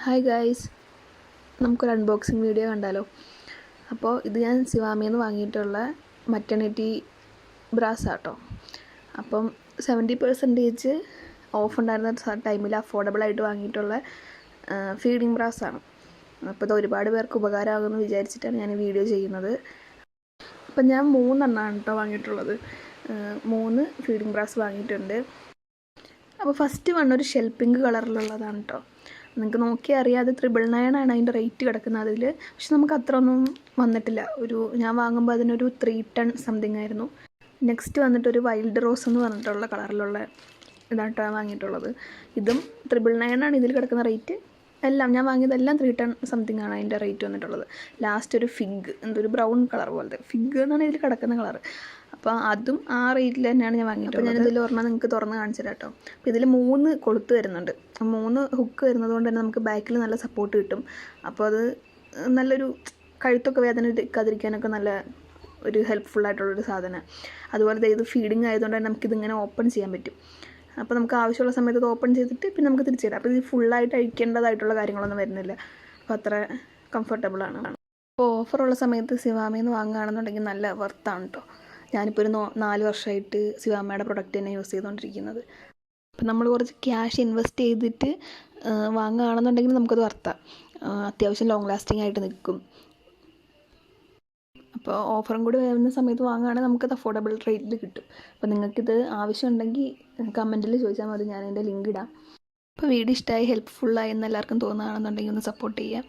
Hi guys, നമുക്കൊരു unboxing video കണ്ടാലോ. അപ്പോൾ ഇത് ഞാൻ സിവാമയിൽ നിന്ന് വാങ്ങിയിട്ടുള്ള മറ്റർണിറ്റി ബ്രാസ് ആട്ടോ. അപ്പം 70% ഓഫ് ഉണ്ടായിരുന്ന ടൈമിൽ അഫോർഡബിളായിട്ട് വാങ്ങിയിട്ടുള്ള ഫീഡിങ് ബ്രാസാണ്. അപ്പോൾ ഇത് ഒരുപാട് പേർക്ക് ഉപകാരമാകുമെന്ന് വിചാരിച്ചിട്ടാണ് ഞാൻ ഈ വീഡിയോ ചെയ്യുന്നത്. അപ്പം ഞാൻ 3 എണ്ണമാണ് കേട്ടോ വാങ്ങിയിട്ടുള്ളത്. 3 ഫീഡിങ് ബ്രാസ് വാങ്ങിയിട്ടുണ്ട്. അപ്പോൾ ഫസ്റ്റ് വൺ ഒരു ഷെൽ പിങ്ക് കളറിലുള്ളതാണ് കേട്ടോ. നിങ്ങൾക്ക് നോക്കിയാൽ അറിയാം, അത് 999 ആണ് അതിൻ്റെ റേറ്റ് കിടക്കുന്നത് അതിൽ. പക്ഷെ നമുക്ക് അത്ര ഒന്നും വന്നിട്ടില്ല. ഞാൻ വാങ്ങുമ്പോൾ അതിനൊരു 3 ടൺ സംതിങ് ആയിരുന്നു. നെക്സ്റ്റ് വന്നിട്ടൊരു വൈൽഡ് റോസ് എന്ന് പറഞ്ഞിട്ടുള്ള കളറിലുള്ള ഇതായിട്ടാണ് വാങ്ങിയിട്ടുള്ളത്. ഇതും 999 ആണ് ഇതിൽ കിടക്കുന്ന റേറ്റ്. എല്ലാം ഞാൻ വാങ്ങിയതെല്ലാം 3 ടൺ സംതിങ് ആണ് അതിൻ്റെ റേറ്റ് വന്നിട്ടുള്ളത്. ലാസ്റ്റ് ഒരു ഫിഗ്, എന്തൊരു ബ്രൗൺ കളർ പോലത്തെ ഫിഗ് എന്നാണ് ഇതിൽ കിടക്കുന്ന കളർ. അപ്പോൾ അതും ആ റേറ്റിൽ തന്നെയാണ് ഞാൻ വാങ്ങിയിട്ടുള്ളത്. അപ്പോൾ ഞാനിതിൽ ഒരെണ്ണം നിങ്ങൾക്ക് തുറന്ന് കാണിച്ചു തരാം കേട്ടോ. അപ്പോൾ ഇതിൽ 3 കൊളുത്ത് വരുന്നുണ്ട്. 3 ഹുക്ക് വരുന്നത് കൊണ്ട് തന്നെ നമുക്ക് ബാക്കിൽ നല്ല സപ്പോർട്ട് കിട്ടും. അപ്പോൾ അത് നല്ലൊരു കഴുത്തൊക്കെ വേദന എടുക്കാതിരിക്കാനൊക്കെ നല്ല ഒരു ഹെൽപ്ഫുള്ളായിട്ടുള്ളൊരു സാധനം. അതുപോലെ ഇത് ഫീഡിങ് ആയതുകൊണ്ട് തന്നെ നമുക്കിതിങ്ങനെ ഓപ്പൺ ചെയ്യാൻ പറ്റും. അപ്പോൾ നമുക്ക് ആവശ്യമുള്ള സമയത്ത് ഇത് ഓപ്പൺ ചെയ്തിട്ട് പിന്നെ നമുക്ക് തിരിച്ചിടാം. അപ്പോൾ ഇത് ഫുള്ളായിട്ട് അഴിക്കേണ്ടതായിട്ടുള്ള കാര്യങ്ങളൊന്നും വരുന്നില്ല. അപ്പോൾ അത്ര കംഫർട്ടബിളാണ്. അപ്പോൾ ഓഫറുള്ള സമയത്ത് സിവാമയിൽ നിന്ന് വാങ്ങുകയാണെന്നുണ്ടെങ്കിൽ നല്ല വർത്താണ് കേട്ടോ. ഞാനിപ്പോൾ ഒരു 4 വർഷമായിട്ട് സിവാമയുടെ പ്രൊഡക്റ്റ് തന്നെ യൂസ് ചെയ്തുകൊണ്ടിരിക്കുന്നത്. അപ്പം നമ്മൾ കുറച്ച് ക്യാഷ് ഇൻവെസ്റ്റ് ചെയ്തിട്ട് വാങ്ങുകയാണെന്നുണ്ടെങ്കിൽ നമുക്കത് വർത്താം. അത്യാവശ്യം ലോങ് ലാസ്റ്റിംഗ് ആയിട്ട് നിൽക്കും. അപ്പോൾ ഓഫറും കൂടി വരുന്ന സമയത്ത് വാങ്ങുകയാണെങ്കിൽ നമുക്കത് അഫോർഡബിൾ റേറ്റിൽ കിട്ടും. അപ്പോൾ നിങ്ങൾക്കിത് ആവശ്യമുണ്ടെങ്കിൽ കമൻറ്റിൽ ചോദിച്ചാൽ മതി, ഞാൻ അതിൻ്റെ ലിങ്ക് ഇടാം. അപ്പോൾ വീഡിയോ ഇഷ്ടമായി ഹെൽപ്ഫുള്ളായി എന്ന് എല്ലാവർക്കും തോന്നുകയാണെന്നുണ്ടെങ്കിൽ ഒന്ന് സപ്പോർട്ട് ചെയ്യാം.